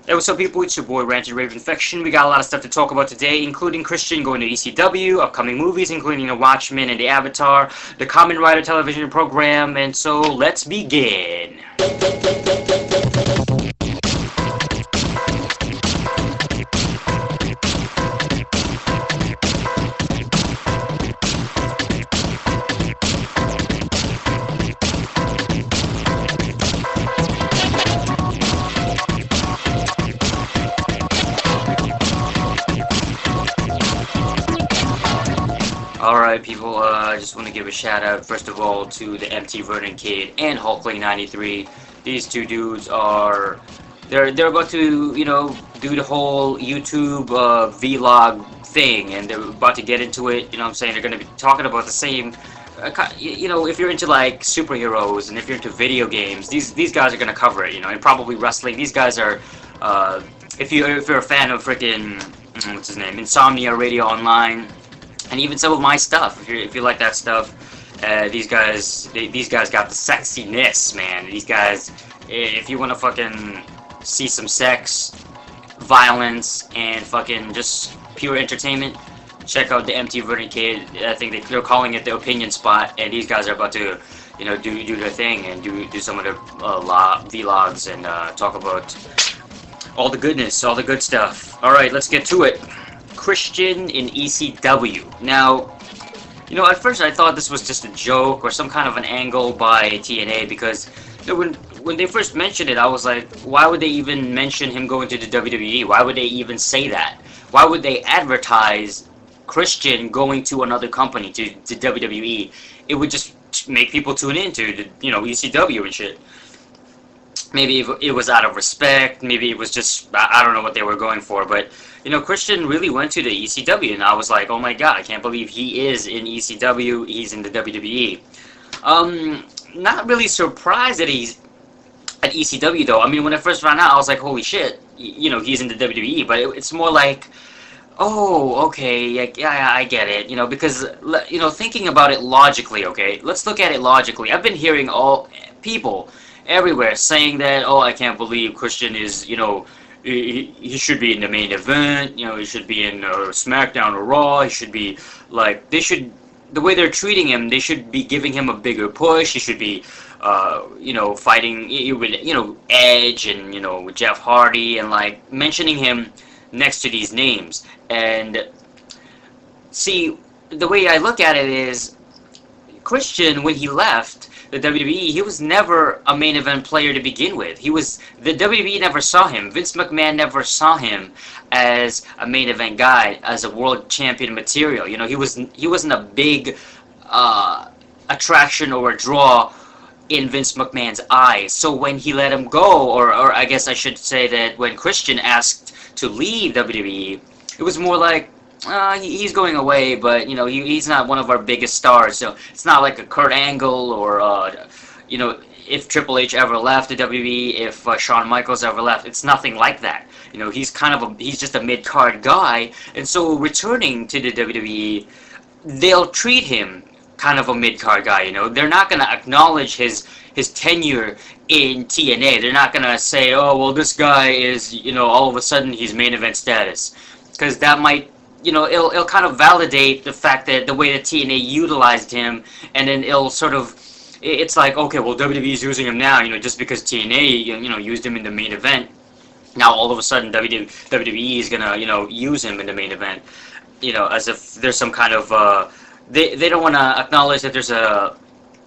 Hey, what's up, people? It's your boy RantNRavinFection. We got a lot of stuff to talk about today, including Christian going to ECW, upcoming movies, including Watchmen and the Avatar, the Kamen Rider television program, and so let's begin. Alright, people, I just want to give a shout out, first of all, to the TheMTVernonKid and Hulkling93. These two dudes are, they're about to, do the whole YouTube vlog thing, and they're about to get into it, what I'm saying? They're going to be talking about the same, if you're into, like, superheroes, and if you're into video games, these guys are going to cover it, and probably wrestling. These guys are, if you're a fan of freaking, what's his name, Insomnia Radio Online, and even some of my stuff, if you like that stuff, these guys got the sexiness, man. These guys, if you want to fucking see some sex, violence, and fucking just pure entertainment, check out the TheMTVernonKid. I think they're calling it the opinion spot, and these guys are about to, do their thing and do some of their vlogs and talk about all the goodness, all the good stuff. All right, let's get to it. Christian in ECW. Now, at first I thought this was just a joke or some kind of an angle by TNA because when they first mentioned it, I was like, why would they even mention him going to the WWE? Why would they even say that? Why would they advertise Christian going to another company, to WWE? It would just make people tune into the, ECW and shit. Maybe it was out of respect, maybe it was just, I don't know what they were going for, but, Christian really went to the ECW, and I was like, oh my god, I can't believe he is in ECW, he's in the WWE. Not really surprised that he's at ECW, though. I mean, when I first found out, I was like, holy shit, he's in the WWE, but it's more like, oh, okay, yeah, I get it, because, thinking about it logically, okay, let's look at it logically. I've been hearing people everywhere saying that, oh, I can't believe Christian is, he should be in the main event, he should be in SmackDown or Raw, he should be, like, the way they're treating him, they should be giving him a bigger push, he should be, fighting with, Edge and, with Jeff Hardy, and, like, mentioning him next to these names. And, see, the way I look at it is, Christian, when he left the WWE, he was never a main event player to begin with. The WWE never saw him. Vince McMahon never saw him as a main event guy, as a world champion material. He wasn't a big attraction or a draw in Vince McMahon's eyes. So when he let him go, or I guess I should say that when Christian asked to leave WWE, it was more like, he's going away, but, he's not one of our biggest stars, so it's not like a Kurt Angle or, if Triple H ever left the WWE, if Shawn Michaels ever left, it's nothing like that. He's just a mid-card guy, and so returning to the WWE, they'll treat him kind of a mid-card guy, They're not going to acknowledge his tenure in TNA. They're not going to say, oh, well, this guy is, all of a sudden he's main event status, because that might, it'll kind of validate the fact that the way that TNA utilized him, and then it'll sort of, it's like, okay, well, WWE's using him now, just because TNA, used him in the main event, now all of a sudden WWE is gonna, use him in the main event, as if there's some kind of, they don't want to acknowledge that there's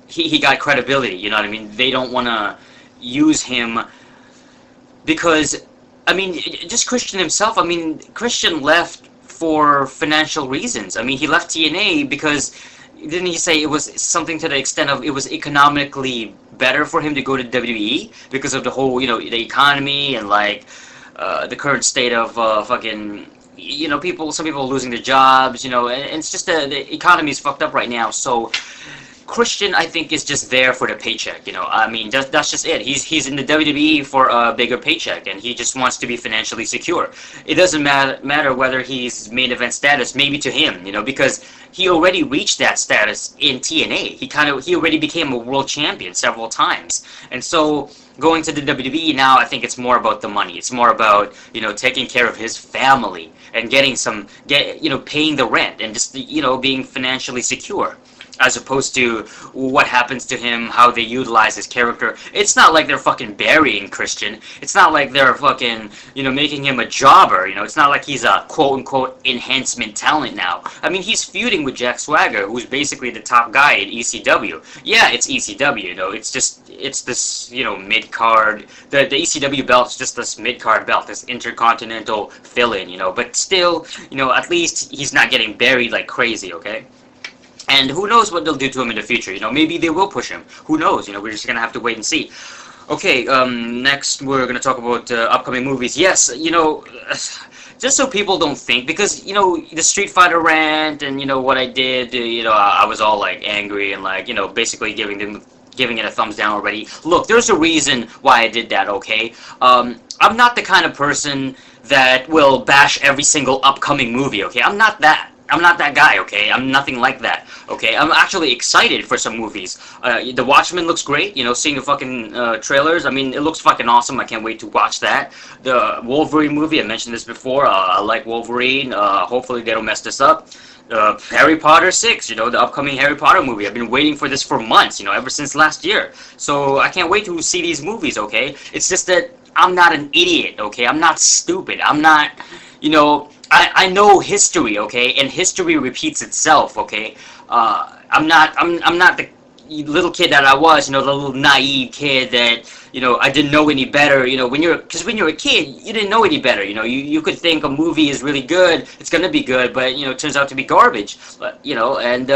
he got credibility, you know what I mean? They don't want to use him because, I mean, just Christian himself, I mean, Christian left for financial reasons. I mean, he left TNA because, didn't he say it was something to the extent of it was economically better for him to go to WWE because of the whole, the economy and, like, the current state of fucking, some people are losing their jobs, and it's just the economy's fucked up right now. So Christian, I think, is just there for the paycheck. I mean, that's just it. He's in the WWE for a bigger paycheck, and he just wants to be financially secure. It doesn't matter whether he's main event status. Maybe to him, because he already reached that status in TNA. He already became a world champion several times, and so going to the WWE now, I think it's more about the money. It's more about taking care of his family and paying the rent and just being financially secure, as opposed to what happens to him, how they utilize his character. It's not like they're fucking burying Christian. It's not like they're fucking, making him a jobber. It's not like he's a quote-unquote enhancement talent now. I mean, he's feuding with Jack Swagger, who's basically the top guy at ECW. Yeah, it's ECW, it's this, mid-card. The ECW belt is just this mid-card belt, this intercontinental fill-in, but still, at least he's not getting buried like crazy, okay? And who knows what they'll do to him in the future, maybe they will push him. Who knows, we're just gonna have to wait and see. Okay, next we're gonna talk about upcoming movies. Yes, just so people don't think, because, the Street Fighter rant and, what I did, I was all, like, angry and, like, basically giving it a thumbs down already. Look, there's a reason why I did that, okay? I'm not the kind of person that will bash every single upcoming movie, okay? I'm not that guy, okay? I'm nothing like that, okay? I'm actually excited for some movies. The Watchmen looks great, seeing the fucking trailers. I mean, it looks fucking awesome. I can't wait to watch that. The Wolverine movie, I mentioned this before. I like Wolverine. Hopefully they don't mess this up. Harry Potter 6, the upcoming Harry Potter movie. I've been waiting for this for months, ever since last year. So I can't wait to see these movies, okay? It's just that I'm not an idiot, okay? I'm not stupid. I'm not, I know history, okay, and history repeats itself, okay. I'm not the little kid that I was, the little naive kid that I didn't know any better. When you're a kid, you didn't know any better. You could think a movie is really good, it's gonna be good, but it turns out to be garbage. But and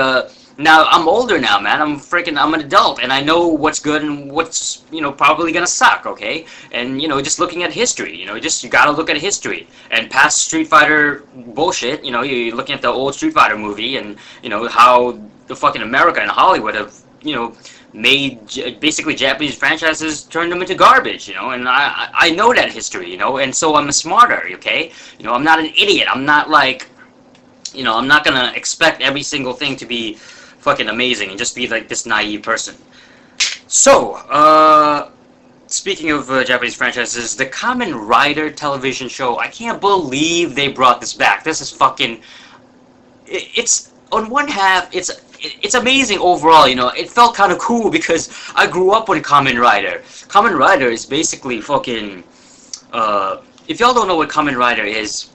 now I'm older now, man. I'm an adult, and I know what's good and what's probably gonna suck, okay? And just looking at history, you gotta look at history and past Street Fighter bullshit. You're looking at the old Street Fighter movie, and how the fucking America and Hollywood have made basically Japanese franchises, turn them into garbage, and I know that history, and so I'm smarter, okay? I'm not an idiot. I'm not like, I'm not gonna expect every single thing to be fucking amazing and just be like this naive person. So, speaking of Japanese franchises, the Kamen Rider television show, I can't believe they brought this back. This is fucking... It's, on one half, it's amazing overall, It felt kind of cool because I grew up with Kamen Rider. Kamen Rider is basically fucking... if y'all don't know what Kamen Rider is,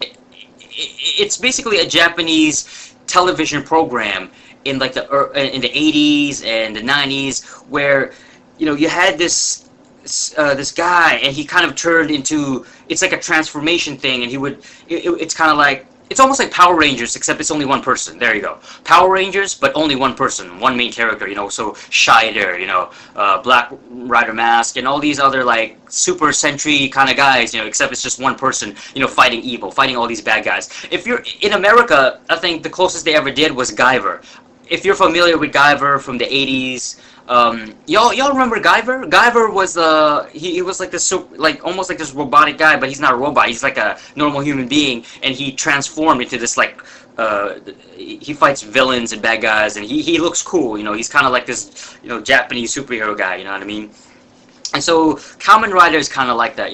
it's basically a Japanese television program in like the 80s and the 90s, where you had this guy, and he kind of turned into, it's like a transformation thing, and he would it's kind of like, it's almost like Power Rangers, except it's only one person. There you go. Power Rangers, but only one person, one main character, so Shider, Black Rider Mask, and all these other, like, super sentry kind of guys, except it's just one person, fighting evil, fighting all these bad guys. If you're, in America, I think the closest they ever did was Guyver. If you're familiar with Guyver from the 80s, y'all remember Guyver? Guyver was he was like this almost like this robotic guy, but he's not a robot. He's like a normal human being, and he transformed into this like he fights villains and bad guys, and he looks cool. He's kind of like this Japanese superhero guy. You know what I mean? And so Kamen Rider is kind of like that.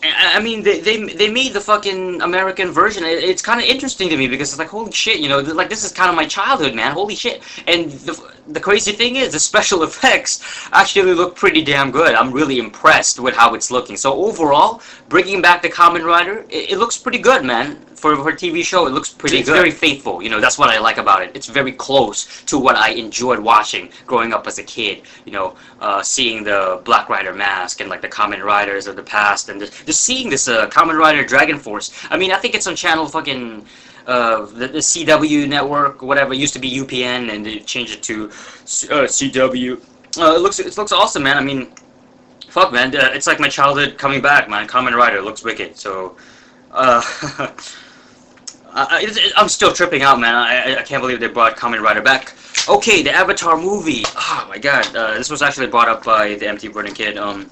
I mean, they made the fucking American version. It's kind of interesting to me because it's like, holy shit, like this is kind of my childhood, man. Holy shit. And the crazy thing is, the special effects actually look pretty damn good. I'm really impressed with how it's looking. So overall, bringing back the Kamen Rider, it looks pretty good, man. For her TV show, it looks pretty good. It's very faithful, that's what I like about it. It's very close to what I enjoyed watching growing up as a kid, seeing the Black Rider Mask and like the Kamen Riders of the past, and just seeing this Kamen Rider Dragon Force. I mean, I think it's on channel fucking the CW network, whatever. It used to be UPN, and they changed it to CW. It looks awesome, man. I mean, fuck, man. It's like my childhood coming back, man. Kamen Rider looks wicked. So, I'm still tripping out, man. I can't believe they brought Kamen Rider back. Okay, the Avatar movie. Oh my god, this was actually brought up by the MTVernonKid.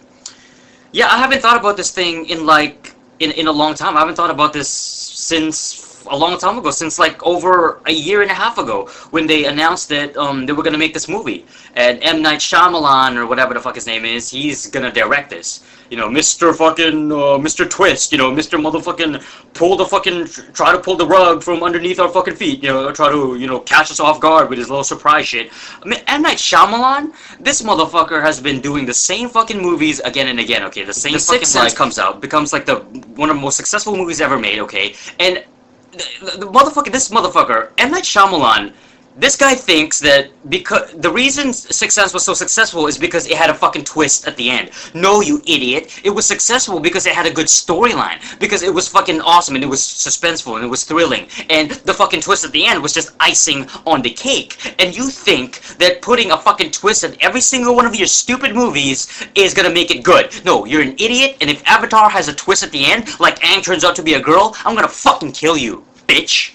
Yeah, I haven't thought about this thing in like in a long time. I haven't thought about this since a long time ago, since like over a year and a half ago, when they announced that they were gonna make this movie, and M. Night Shyamalan or whatever the fuck his name is, he's gonna direct this. You know, Mr. fucking Mr. Twist. You know, Mr. motherfucking try to pull the rug from underneath our fucking feet. You know, try to catch us off guard with his little surprise shit. I mean, M. Night Shyamalan, this motherfucker has been doing the same fucking movies again and again. Okay, the Sixth Sense comes out, becomes like one of the most successful movies ever made. Okay, and this motherfucker, M. Night Shyamalan, this guy thinks that because the reason Success was so successful is because it had a fucking twist at the end. No, you idiot. It was successful because it had a good storyline. Because it was fucking awesome and it was suspenseful and it was thrilling. And the fucking twist at the end was just icing on the cake. And you think that putting a fucking twist in every single one of your stupid movies is gonna make it good. No, you're an idiot, and if Avatar has a twist at the end, like Aang turns out to be a girl, I'm gonna fucking kill you, bitch.